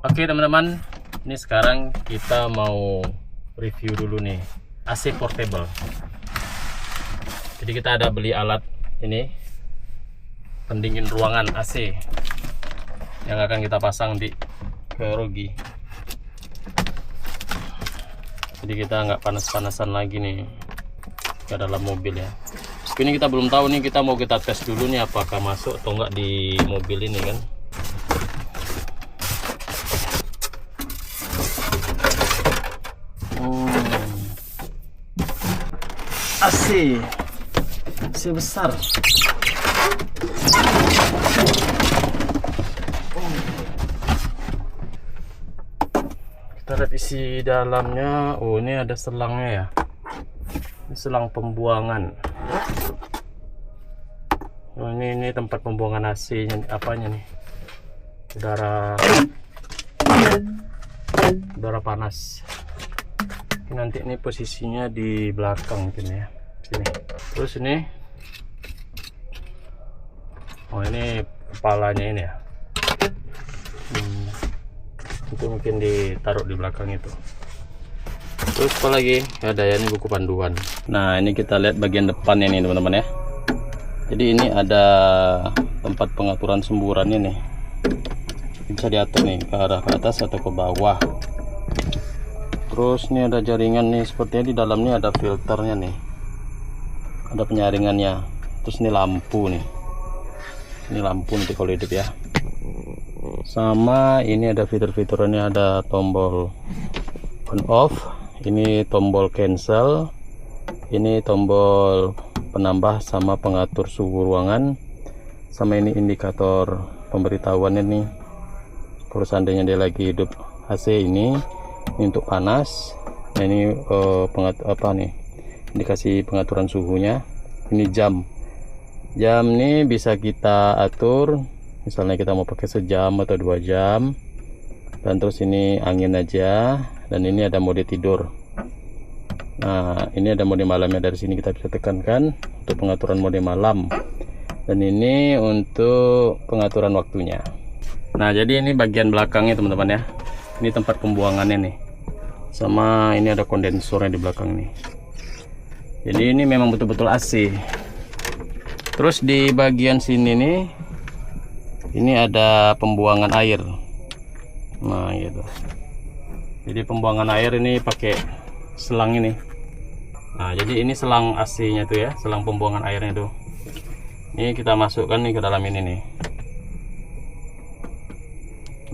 Oke teman-teman, ini sekarang kita mau review dulu nih AC portable. Jadi kita ada beli alat ini pendingin ruangan AC yang akan kita pasang di kerugi. Jadi kita nggak panas-panasan lagi nih ke dalam mobil ya. Ini kita belum tahu nih, kita mau kita tes dulu nih apakah masuk atau enggak di mobil ini kan. AC besar. Kita lihat isi dalamnya. Oh, ini ada selangnya ya. Ini selang pembuangan. Oh, ini tempat pembuangan AC-nya, apanya nih? Udara panas. Nanti ini posisinya di belakang mungkin ya, sini. Terus ini, oh ini kepalanya ini ya. Itu mungkin ditaruh di belakang itu. Terus apa lagi? Ada ya, ini buku panduan. Nah, ini kita lihat bagian depannya nih teman-teman ya. Jadi ini ada tempat pengaturan semburannya nih. Bisa diatur nih ke arah ke atas atau ke bawah. Terus ini ada jaringan nih, sepertinya di dalamnya ada filternya nih, ada penyaringannya. Terus ini lampu nih, ini lampu nanti kalau hidup ya. Sama ini ada fitur-fiturnya, ada tombol on off, ini tombol cancel, ini tombol penambah sama pengatur suhu ruangan, sama ini indikator pemberitahuannya nih kalau seandainya dia lagi hidup AC ini untuk panas. Nah ini pengatur apa nih, indikasi pengaturan suhunya. Ini jam nih bisa kita atur, misalnya kita mau pakai sejam atau 2 jam. Dan terus ini angin aja, dan ini ada mode tidur. Nah ini ada mode malamnya, dari sini kita bisa tekankan untuk pengaturan mode malam, dan ini untuk pengaturan waktunya. Nah jadi ini bagian belakangnya teman-teman ya. Ini tempat pembuangannya nih, sama ini ada kondensornya di belakang nih. Jadi ini memang betul-betul AC. Terus di bagian sini nih, ini ada pembuangan air. Nah gitu. Jadi pembuangan air ini pakai selang ini. Nah jadi ini selang AC-nya tuh ya, selang pembuangan airnya tuh. Ini kita masukkan nih ke dalam ini nih.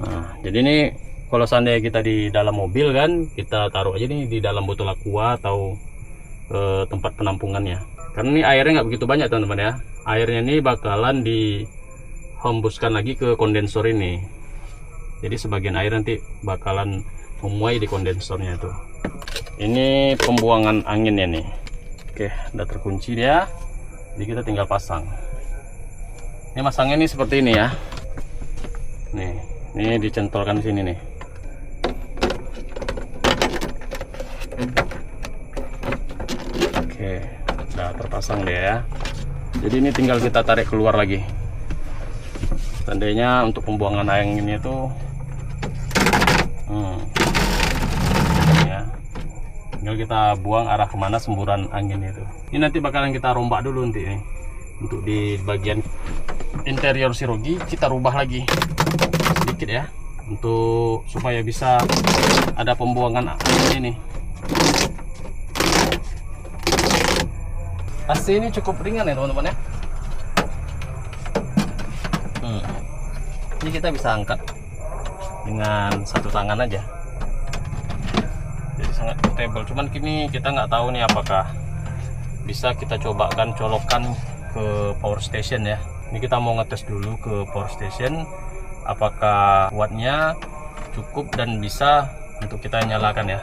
Nah jadi ini kalau seandainya kita di dalam mobil kan, kita taruh aja nih di dalam botol aqua atau tempat penampungannya. Karena ini airnya nggak begitu banyak teman-teman ya. Airnya ini bakalan dihembuskan lagi ke kondensor ini. Jadi sebagian air nanti bakalan memuai di kondensornya itu. Ini pembuangan anginnya nih. Oke, udah terkunci dia. Jadi kita tinggal pasang. Ini masangnya nih seperti ini ya. Nih, ini dicentolkan di sini nih. Oke, udah terpasang deh ya. Jadi ini tinggal kita tarik keluar lagi. Seandainya untuk pembuangan anginnya itu ya, tinggal kita buang arah kemana semburan angin itu. Ini nanti bakalan kita rombak dulu nanti nih. Untuk di bagian interior sirogi kita rubah lagi sedikit ya, untuk supaya bisa ada pembuangan angin ini. AC ini cukup ringan ya teman-teman ya. Ini kita bisa angkat dengan satu tangan aja, jadi sangat portable. Cuman kini kita nggak tahu nih apakah bisa kita cobakan colokan ke power station ya. Ini kita mau ngetes dulu ke power station, apakah wattnya cukup dan bisa untuk kita nyalakan ya.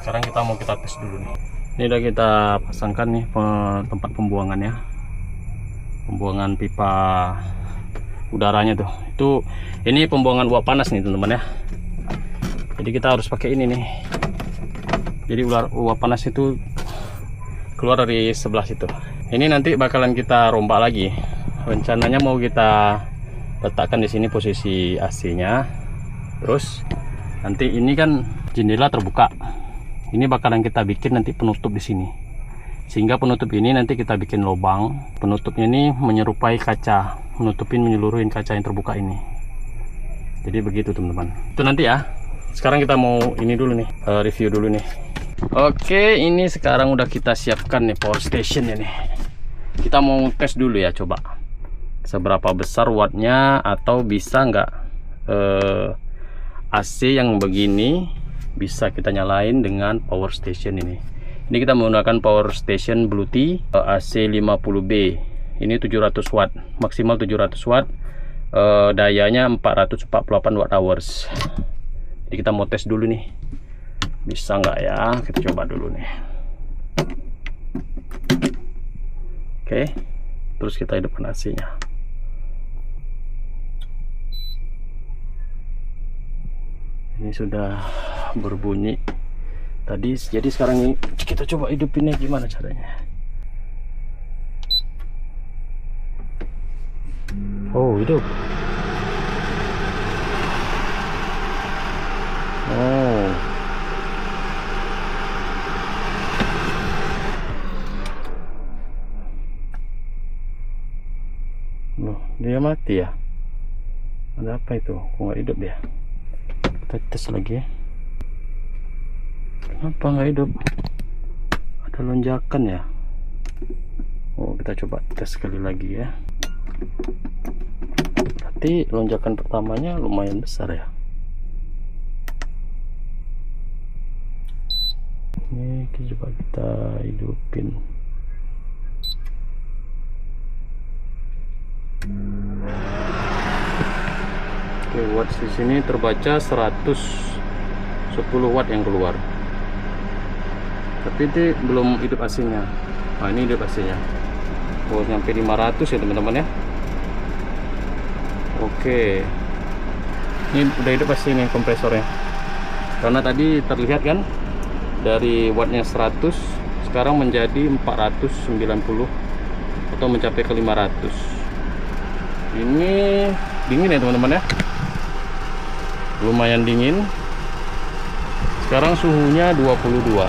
Sekarang kita mau kita tes dulu nih. Ini udah kita pasangkan nih tempat pembuangannya, pembuangan pipa udaranya tuh. Ini pembuangan uap panas nih teman-teman ya. Jadi kita harus pakai ini nih. Jadi uap panas itu keluar dari sebelah situ. Ini nanti bakalan kita rombak lagi. Rencananya mau kita letakkan di sini posisi AC-nya, Terus nanti ini kan jendela terbuka, ini bakalan kita bikin nanti penutup di sini, sehingga penutup ini nanti kita bikin lubang. Penutupnya ini menyerupai kaca, menyeluruhin kaca yang terbuka ini. Jadi begitu teman-teman, itu nanti ya. Sekarang kita mau ini dulu nih, review dulu nih. Oke, ini sekarang udah kita siapkan nih power station nih. Kita mau tes dulu ya, coba seberapa besar wattnya, atau bisa nggak AC yang begini bisa kita nyalain dengan power station ini. Ini kita menggunakan power station Bluetooth AC 50B. Ini 700 watt, maksimal 700 watt. Dayanya 448 watt hours. Jadi kita mau tes dulu nih, bisa nggak ya? Kita coba dulu nih. Oke, terus kita hidupkan AC-nya. Ini sudah berbunyi tadi, jadi sekarang ini kita coba hidupinnya gimana caranya. Oh, hidup. Oh, loh, dia mati ya? Ada apa itu? Kok nggak hidup dia? Kita tes lagi ya. Kenapa nggak hidup? Ada lonjakan ya? Oh, kita coba tes sekali lagi ya. Berarti lonjakan pertamanya lumayan besar ya. Ini coba kita hidupin. Oke, watt di sini terbaca 110 watt yang keluar. Tapi ini belum hidup AC-nya. Nah, ini hidup AC-nya. Oh, nyampe 500 ya teman-teman ya. Oke. Ini udah hidup AC nih kompresornya. Karena tadi terlihat kan dari wattnya 100 sekarang menjadi 490 atau mencapai ke 500. Ini dingin ya teman-teman ya, lumayan dingin. Sekarang suhunya 22,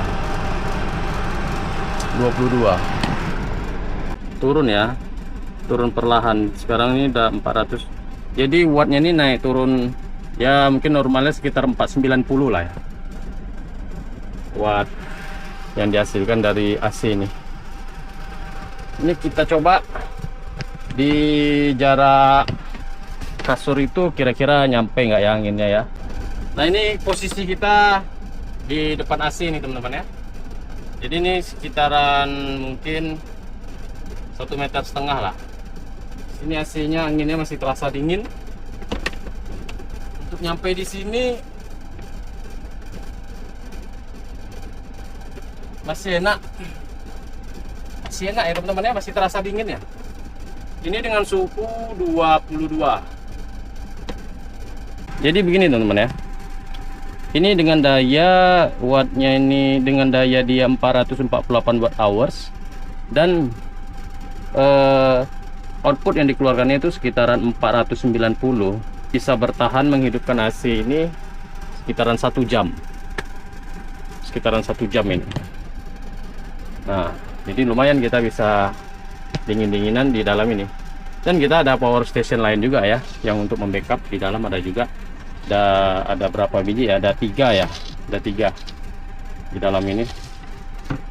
turun ya, turun perlahan. Sekarang ini udah 400, jadi wattnya ini naik turun ya, mungkin normalnya sekitar 490 lah ya watt yang dihasilkan dari AC ini. Ini kita coba di jarak kasur itu kira-kira nyampe nggak ya anginnya ya. Nah, ini posisi kita di depan AC nih teman-teman ya. Jadi ini sekitaran mungkin 1,5 meter lah. Ini AC-nya anginnya masih terasa dingin. Untuk nyampe di sini masih enak. Masih enak ya teman-teman ya, masih terasa dingin ya. Ini dengan suhu 22. Jadi begini teman-teman ya. Ini dengan daya wattnya ini dengan daya dia 448 watt hours, dan output yang dikeluarkannya itu sekitaran 490. Bisa bertahan menghidupkan AC ini sekitaran 1 jam. Sekitaran 1 jam ini. Nah, jadi lumayan kita bisa dingin-dinginan di dalam ini. Dan kita ada power station lain juga ya, yang untuk membackup. Di dalam ada juga, ada berapa biji ya, ada 3 ya, ada 3 di dalam ini,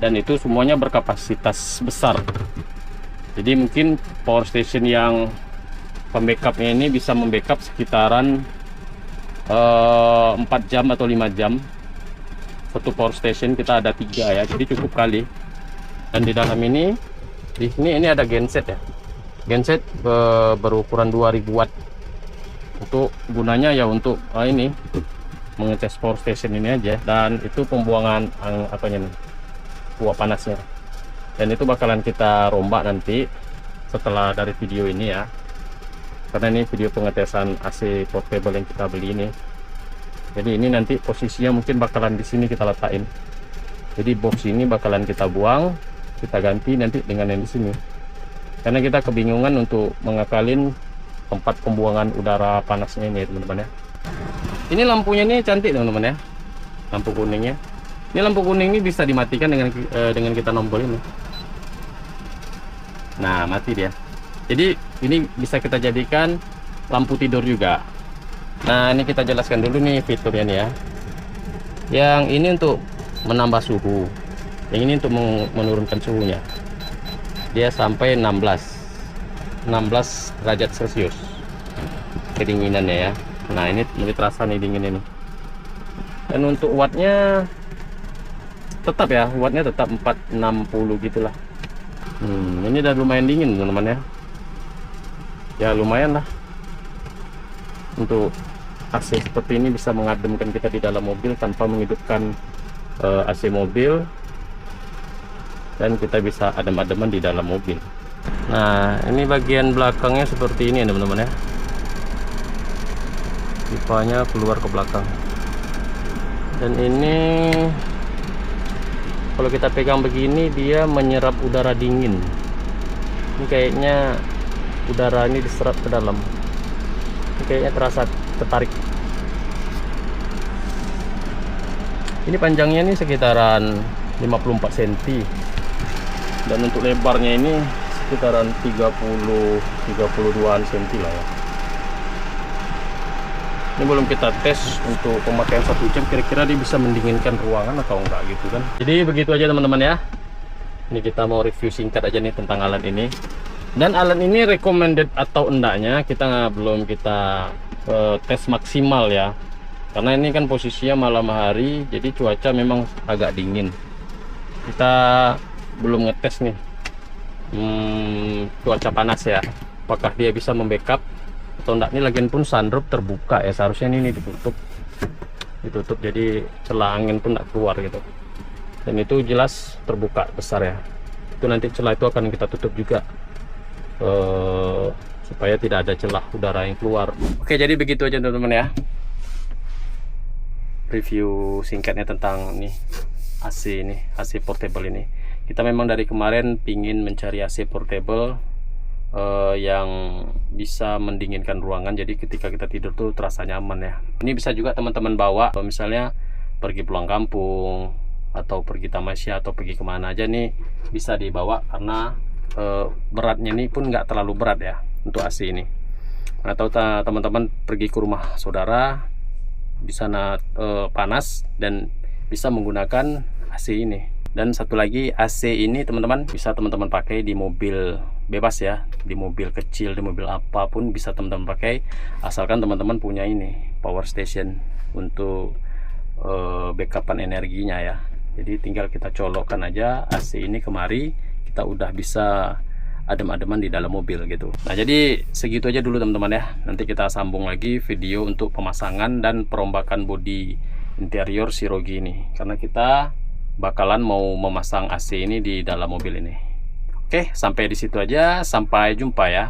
dan itu semuanya berkapasitas besar. Jadi mungkin power station yang pembackupnya ini bisa membackup sekitaran 4 jam atau 5 jam. Satu power station kita ada 3 ya, jadi cukup kali. Dan di dalam ini, di sini ini ada genset ya, genset berukuran 2000 watt. Untuk gunanya ya untuk ini mengecas power station ini aja, dan itu pembuangan apanya nih, uap panasnya. Dan itu bakalan kita rombak nanti setelah dari video ini ya, karena ini video pengetesan AC portable yang kita beli ini. Jadi ini nanti posisinya mungkin bakalan di sini kita letakin. Jadi box ini bakalan kita buang, kita ganti nanti dengan yang di sini, karena kita kebingungan untuk mengakalin tempat pembuangan udara panasnya ini teman-teman ya. Ini lampunya ini cantik teman-teman ya, lampu kuningnya. Ini lampu kuning ini bisa dimatikan dengan kita nombol ini. Nah, mati dia. Jadi ini bisa kita jadikan lampu tidur juga. Nah, ini kita jelaskan dulu nih fiturnya nih ya. Yang ini untuk menambah suhu, yang ini untuk menurunkan suhunya. Dia sampai 16 derajat Celcius kedinginannya ya. Nah, ini terasa nih dinginnya nih. Dan untuk wattnya tetap ya, wattnya tetap 460 gitulah. Ini udah lumayan dingin teman-teman ya. Ya lumayan lah. Untuk AC seperti ini bisa mengademkan kita di dalam mobil tanpa menghidupkan AC mobil, dan kita bisa adem-ademan di dalam mobil. Nah, ini bagian belakangnya seperti ini ya teman-teman ya. Pipanya keluar ke belakang. Dan ini kalau kita pegang begini dia menyerap udara dingin. Ini kayaknya udara ini diserap ke dalam. Ini kayaknya terasa tertarik. Ini panjangnya ini sekitaran 54 cm. Dan untuk lebarnya ini sekitaran 32-an cm lah ya. Ini belum kita tes untuk pemakaian 1 jam, kira-kira dia bisa mendinginkan ruangan atau enggak gitu kan. Jadi begitu aja teman-teman ya. Ini kita mau review singkat aja nih tentang alat ini. Dan alat ini recommended atau enggaknya belum kita tes maksimal ya. Karena ini kan posisinya malam hari, jadi cuaca memang agak dingin. Kita belum ngetes nih cuaca panas ya, apakah dia bisa membackup atau enggak. Ini lagian pun sunroof terbuka ya, seharusnya ini ditutup jadi celah angin pun enggak keluar gitu. Dan itu jelas terbuka besar ya, itu nanti celah itu akan kita tutup juga supaya tidak ada celah udara yang keluar. Oke, jadi begitu aja teman-teman ya, review singkatnya tentang nih AC portable ini. Kita memang dari kemarin pingin mencari AC portable yang bisa mendinginkan ruangan, jadi ketika kita tidur tuh terasa nyaman ya. Ini bisa juga teman-teman bawa misalnya pergi pulang kampung atau pergi tamasya atau pergi kemana aja nih, bisa dibawa karena beratnya ini pun nggak terlalu berat ya untuk AC ini. Atau teman-teman pergi ke rumah saudara di sana panas dan bisa menggunakan AC ini. Dan satu lagi, AC ini teman-teman bisa teman-teman pakai di mobil bebas ya, di mobil kecil, di mobil apapun bisa teman-teman pakai, asalkan teman-teman punya ini power station untuk backupan energinya ya. Jadi tinggal kita colokkan aja AC ini kemari, kita udah bisa adem-ademan di dalam mobil gitu. Nah, jadi segitu aja dulu teman-teman ya. Nanti kita sambung lagi video untuk pemasangan dan perombakan bodi interior Cherokee ini, karena kita bakalan mau memasang AC ini di dalam mobil ini. Oke, sampai di situ aja. Sampai jumpa ya.